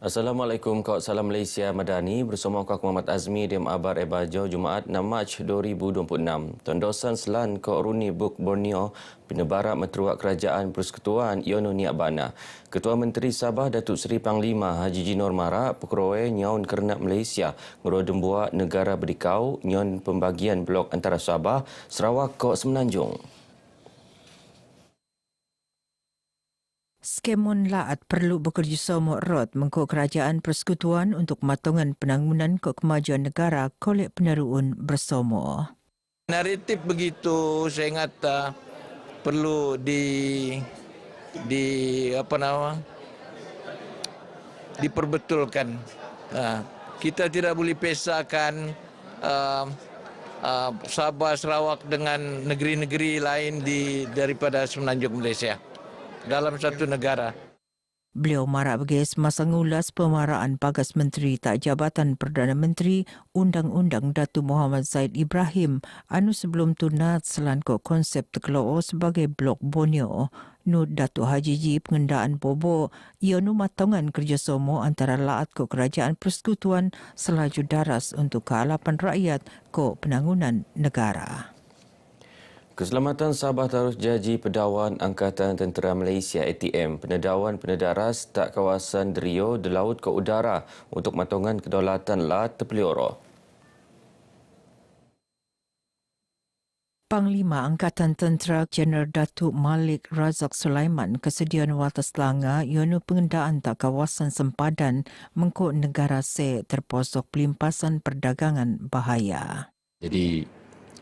Assalamualaikum, Kak Salam Malaysia Madani bersama Kak Muhammad Azmi di Abar Ebajo Jumaat 6 Mac 2026. Tondosan Selan Kak Runi Buk Borneo Penebarak Menteruak Kerajaan Persekutuan Yono Niak Bana. Ketua Menteri Sabah Datuk Seri Panglima Haji Jinor Marak Pekroe Nyaun Kernak Malaysia Ngerodembuak Negara Berdikau Nyaun Pembagian Blok Antara Sabah Sarawak Kak Semenanjung. Skemon Laat perlu bekerjasama erat mengikut Kerajaan Persekutuan untuk matongan penangunan kemajuan negara kolek peneruun bersama. Naratif begitu saya ingat perlu diperbetulkan. Kita tidak boleh pesahkan Sabah Sarawak dengan negeri-negeri lain daripada Semenanjung Malaysia dalam satu negara. Beliau marak bagi semasa ngulas pemaraan Bagas Menteri Tak Jabatan Perdana Menteri Undang-Undang Datu Muhammad Zaid Ibrahim anu sebelum tunat selangkau konsep terkelola sebagai Blok Borneo. Nud Datuk Haji Ji pengendaan Bobo ia nu matongan kerjasama antara Laat ke Kerajaan Persekutuan selaju daras untuk kealapan rakyat ke penangunan negara. Keselamatan Sabah terus jaji Pedawan Angkatan Tentera Malaysia ATM penedawan penedaras tak kawasan Derio di laut ke udara untuk matongan kedaulatan Laat terpeliora. Panglima Angkatan Tentera Jeneral Datuk Malik Razak Sulaiman kesediaan watas Selangor ianu pengendaan tak kawasan sempadan mengkut negara se terposok pelimpasan perdagangan bahaya. Jadi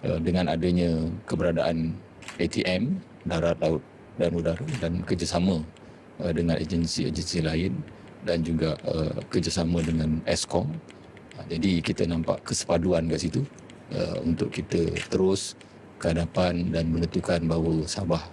dengan adanya keberadaan ATM, darat, laut dan udara dan kerjasama dengan agensi-agensi lain dan juga kerjasama dengan Eskom. Jadi kita nampak kesepaduan kat situ untuk kita terus ke hadapan dan menentukan bahawa Sabah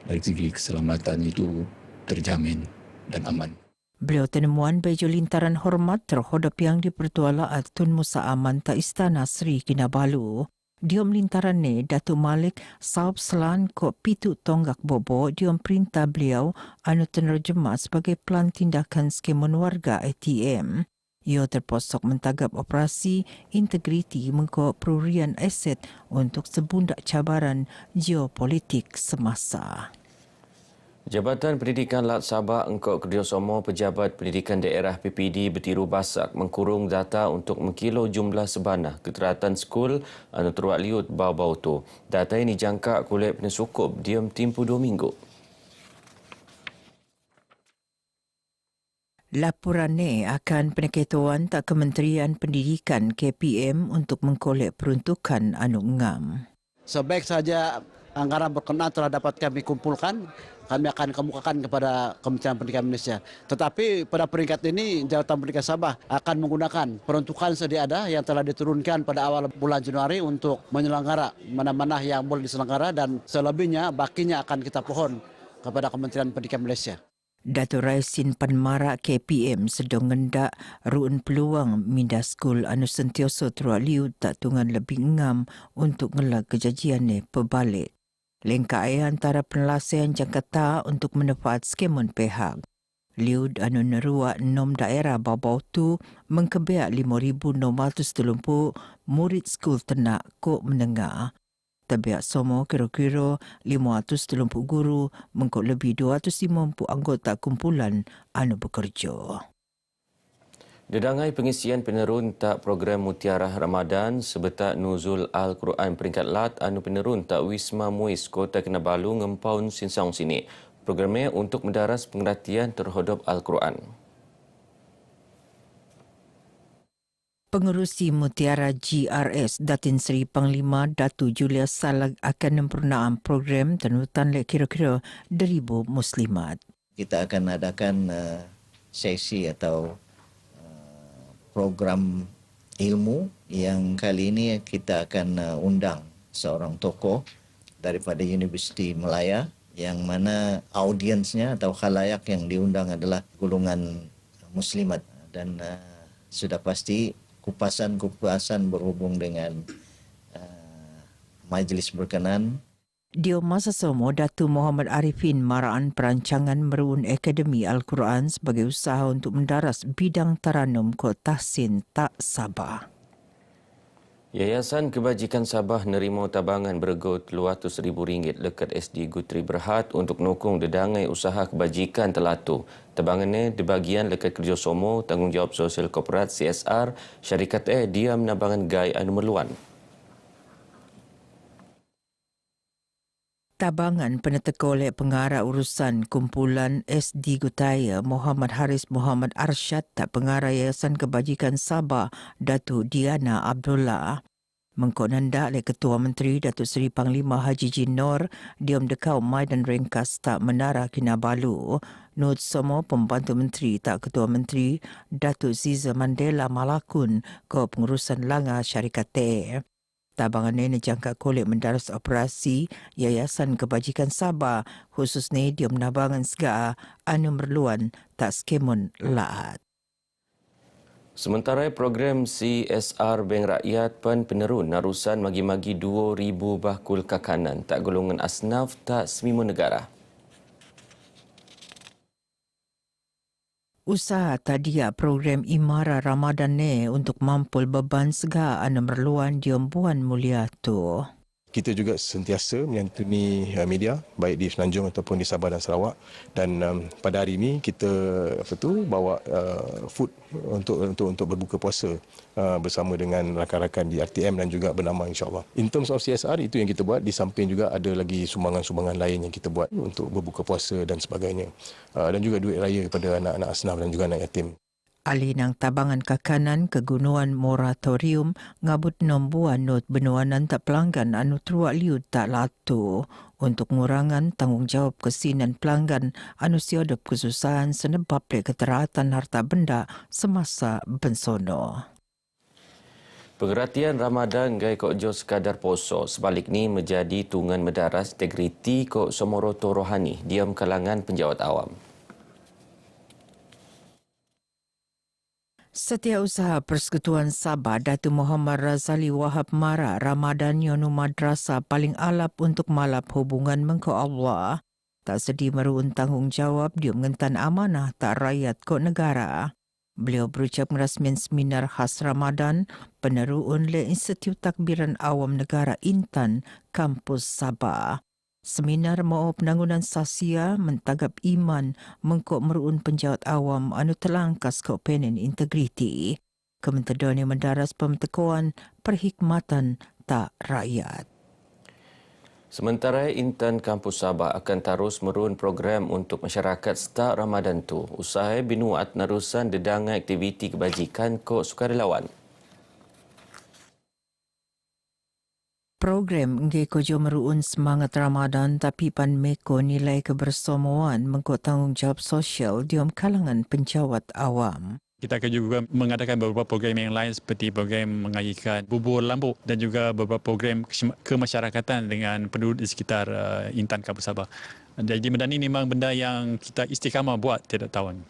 dari segi keselamatan itu terjamin dan aman. Beliau tenemuan baju lintaran hormat terhadap yang dipertuala Tun Musa Aman ta Istana Sri Kinabalu. Diom lintaran ni Datuk Malik Saub Selan Kok Pitu Tonggak Bobo diom perintah beliau anu penerjemah sebagai pelan tindakan skemon warga ATM. Ia terposok mentagap operasi integriti mengkok perurian aset untuk sebundak cabaran geopolitik semasa. Jabatan Pendidikan Laat Sabah engkau kerjasama Pejabat Pendidikan Daerah PPD Bertiru Basak mengkurung data untuk mengkilo jumlah sebanah keteratan skul anu teruak liut bau-bau tu. Data ini jangka kulit penesukup diam tempoh 2 minggu. Laporan ni akan penekituan tak Kementerian Pendidikan KPM untuk mengkolek peruntukan anu ngam. Sebaik saja anggaran berkenaan telah dapat kami kumpulkan, kami akan kemukakan kepada Kementerian Pendidikan Malaysia. Tetapi pada peringkat ini, Jabatan Pendidikan Sabah akan menggunakan peruntukan sedia ada yang telah diturunkan pada awal bulan Januari untuk menyelenggara mana-mana yang boleh diselenggara dan selebihnya bakinya akan kita pohon kepada Kementerian Pendidikan Malaysia. Datuk Raisin Penmara KPM sedang ngendak ruun peluang minda skul anu sentioso teruak liut tak tungan lebih ngam untuk ngelak kejajian ni pebalik. Lengkai antara penelasian jangkata untuk mendapat skemon pihak. Liud anu neruak 6 daerah bawah tu mengkebiak 5,630 murid skul ternak kok menengah. Tabiat semua kira-kira 530 guru mengkut lebih 250 anggota kumpulan anu bekerja. Dedangai pengisian penerun tak program Mutiara Ramadan sebetak Nuzul Al-Quran peringkat Lat anu penerun tak Wisma Muis Kota Kinabalu ngempaun sinsang sini. Programnya untuk mendaras pengertian terhadap Al-Quran. Pengerusi Mutiara GRS Datin Seri Panglima Datu Julius Salag akan menyempurnakan program tenutan kira-kira 1,000 muslimat. Kita akan adakan sesi atau program ilmu yang kali ini kita akan undang seorang tokoh daripada Universiti Melaya yang mana audiensnya atau khalayak yang diundang adalah golongan muslimat dan sudah pasti kupasan berhubung dengan majlis berkenan. Dio Masa Somo Datu Muhammad Arifin maraan perancangan meruun Akademi Al-Quran sebagai usaha untuk mendaras bidang taranum Kota Tahsin Tak Sabah. Yayasan Kebajikan Sabah nerima tabangan berego RM200,000 dekat SD Gutri Berhad untuk nukung dedangai usaha kebajikan Telatu. Tabangannya dibagian dekat kerjasama Tanggungjawab Sosial Korporat CSR Syarikat Diam Nabangan Gai Anu Merluan. Tabangan peneteka oleh pengarah urusan kumpulan SD Gutaya Muhammad Haris Muhammad Arsyad tak pengarah Yayasan Kebajikan Sabah Datuk Diana Abdullah. Mengkonanda oleh Ketua Menteri Datuk Seri Panglima Haji Jin Nor diam dekau Maidan Ringkas tak Menara Kinabalu. Nut Somo Pembantu Menteri tak Ketua Menteri Datuk Ziza Mandela Malakun ke pengurusan Langa Syarikat Tabangan ini jangka kolek mendaras operasi Yayasan Kebajikan Sabah khususnya di Nabangan Sega Anu Merluan tak skemun laat. Sementara program CSR Bank Rakyat penerun narusan magi-magi 2,000 bakul kakanan tak golongan asnaf tak semimo negara. Usaha tadia program Imara Ramadan ni untuk mampul beban sega anu merluan diombuan mulia tu. Kita juga sentiasa menyantuni media baik di Semenanjung ataupun di Sabah dan Sarawak, dan pada hari ini kita bawa food untuk berbuka puasa bersama dengan rakan-rakan di RTM dan juga bernama insya-Allah. In terms of CSR itu yang kita buat, di samping juga ada lagi sumbangan-sumbangan lain yang kita buat untuk berbuka puasa dan sebagainya. Dan juga duit raya kepada anak-anak asnaf dan juga anak yatim. Alinang tabangan kakanan kegunuan moratorium ngabut nombuan not benuanan tak pelanggan anu truak liut tak latu untuk ngurangan tanggungjawab kesinan pelanggan anu siodop kesusahan senebab keteratan harta benda semasa bensono. Pengertian Ramadan gai kok jo sekadar poso sebalik ni menjadi tungan mendaras integriti kok somoroto rohani diam kalangan penjawat awam. Setiausaha Persekutuan Sabah Datuk Muhammad Razali Wahab Mara Ramadan Yonu Madrasah paling alap untuk malap hubungan mengko Allah. Tak sedi meruun tanggungjawab dia mengentan amanah tak rakyat kok negara. Beliau berucap merasmian seminar khas Ramadan peneruun le Institut Takbiran Awam Negara Intan Kampus Sabah. Seminar mau penanggunan sasia mentagap iman mengkok meruun penjawat awam anu telangkas ke opinion integriti. Kementerian yang mendaras pemtekoan perhikmatan tak rakyat. Sementara Intan Kampus Sabah akan terus merun program untuk masyarakat start Ramadan tu. Usaha binuat narusan dedangan aktiviti kebajikan kok sukarelawan. Program nge kojo meruun semangat Ramadan tapi pan meko nilai kebersamaan mengko tanggungjawab sosial diom kalangan penjawat awam. Kita akan juga mengadakan beberapa program yang lain seperti program mengajikan bubur lambuk dan juga beberapa program kemasyarakatan dengan penduduk di sekitar Intan Kampus Sabah. Jadi benda ini memang benda yang kita istiqamah buat tiap tahun.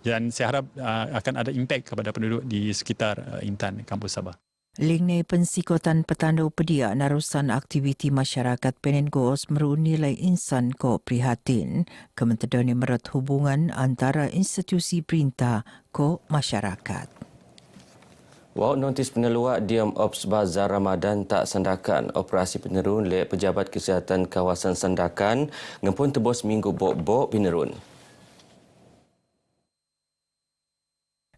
Dan saya harap akan ada impak kepada penduduk di sekitar Intan Kampus Sabah. Lingnai pensikotan petanda pedia narusan aktiviti masyarakat Penengos meruun nilai insan ko prihatin. Kementerian merat hubungan antara institusi perintah ko masyarakat. Wau notis peneluak diam Ops Bazar Ramadan tak sandakan. Operasi penerun le Pejabat Kesihatan Kawasan Sandakan ngempun tebos minggu bok-bok penerun.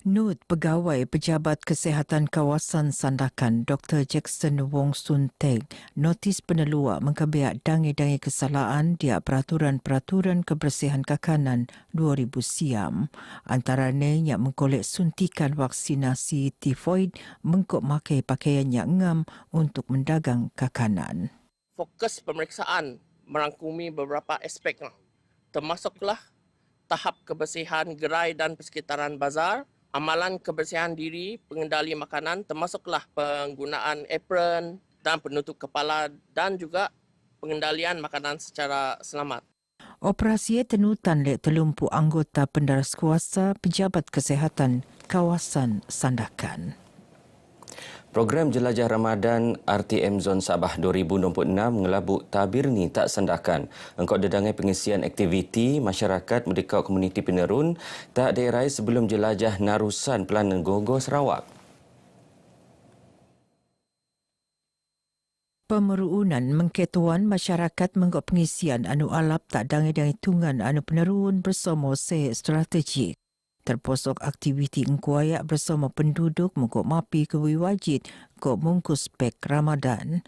Nut Pegawai Pejabat Kesihatan Kawasan Sandakan Dr. Jackson Wong Sun Tek notis peneluak mengkabiak dangi-dangi kesalahan dia peraturan-peraturan kebersihan kakanan 2000 siam. Antaranya yang mengkolek suntikan vaksinasi tifoid mengkok makai pakaian yang ngam untuk mendagang kakanan. Fokus pemeriksaan merangkumi beberapa aspek, termasuklah tahap kebersihan gerai dan persekitaran bazar, amalan kebersihan diri, pengendali makanan termasuklah penggunaan apron dan penutup kepala dan juga pengendalian makanan secara selamat. Operasi tenutan le telumpu anggota pendaras kuasa Pejabat Kesihatan Kawasan Sandakan. Program Jelajah Ramadan RTM Zon Sabah 2026 mengelabut tabir ni tak sandakan. Engkau dedangai pengisian aktiviti masyarakat Merdeka Komuniti Penerun tak daerai sebelum jelajah Narusan Pelanan Gogo Sarawak. Pemeruunan mengketuan masyarakat menggok pengisian anu alap tak dangai-dangai tungan anu penerun bersama sehat strategik. Terposok aktiviti engkuayak bersama penduduk menggok mapi wajib kok mungkus pek Ramadan.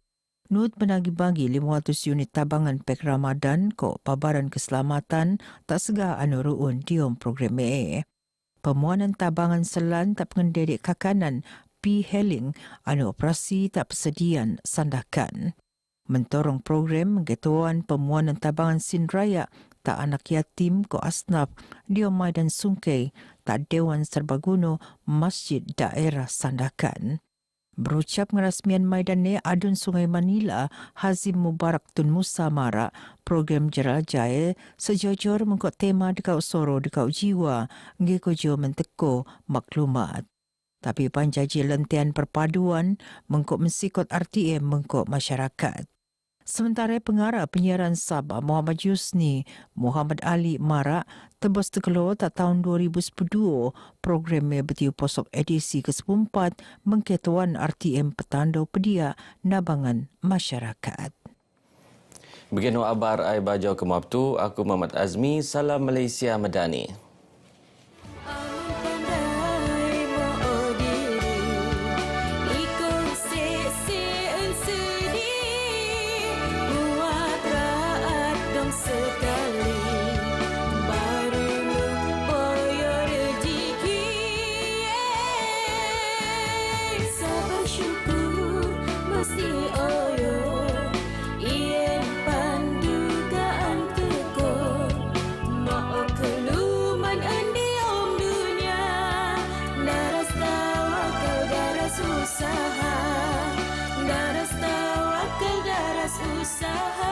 Nut menagi-bagi 500 unit tabangan pek Ramadan kok pabaran keselamatan tak segah anu ruun diom program E. Pemuanan tabangan selan tak pengendedek kakanan P-Heling anu operasi tak persediaan sandakan. Mentorong program menggetuan pemuanan tabangan Sin Raya tak anak yatim ko asnaf di Maidan Sungkai tak Dewan Serbaguna Masjid Daerah Sandakan. Berucap ngerasmian Maidan ni Adun Sungai Manila Hazim Mubarak Tun Musa Mara program Jelajah sejujur mengkot tema dekau soro dekau jiwa ngiko jo menteko maklumat. Tapi panjaji lentian perpaduan mengkok mensikot RTM mengkok masyarakat. Sementara pengarah penyiaran Sabah Muhammad Yusni Muhammad Ali Mara tebus tekelo tak tahun 2010 programnya betiu posok edisi ke-14 mengketuan RTM petandau pedia nabangan masyarakat. Beginu abar ai bajau ke Mabtu, aku Muhammad Azmi, salam Malaysia Madani. Usaha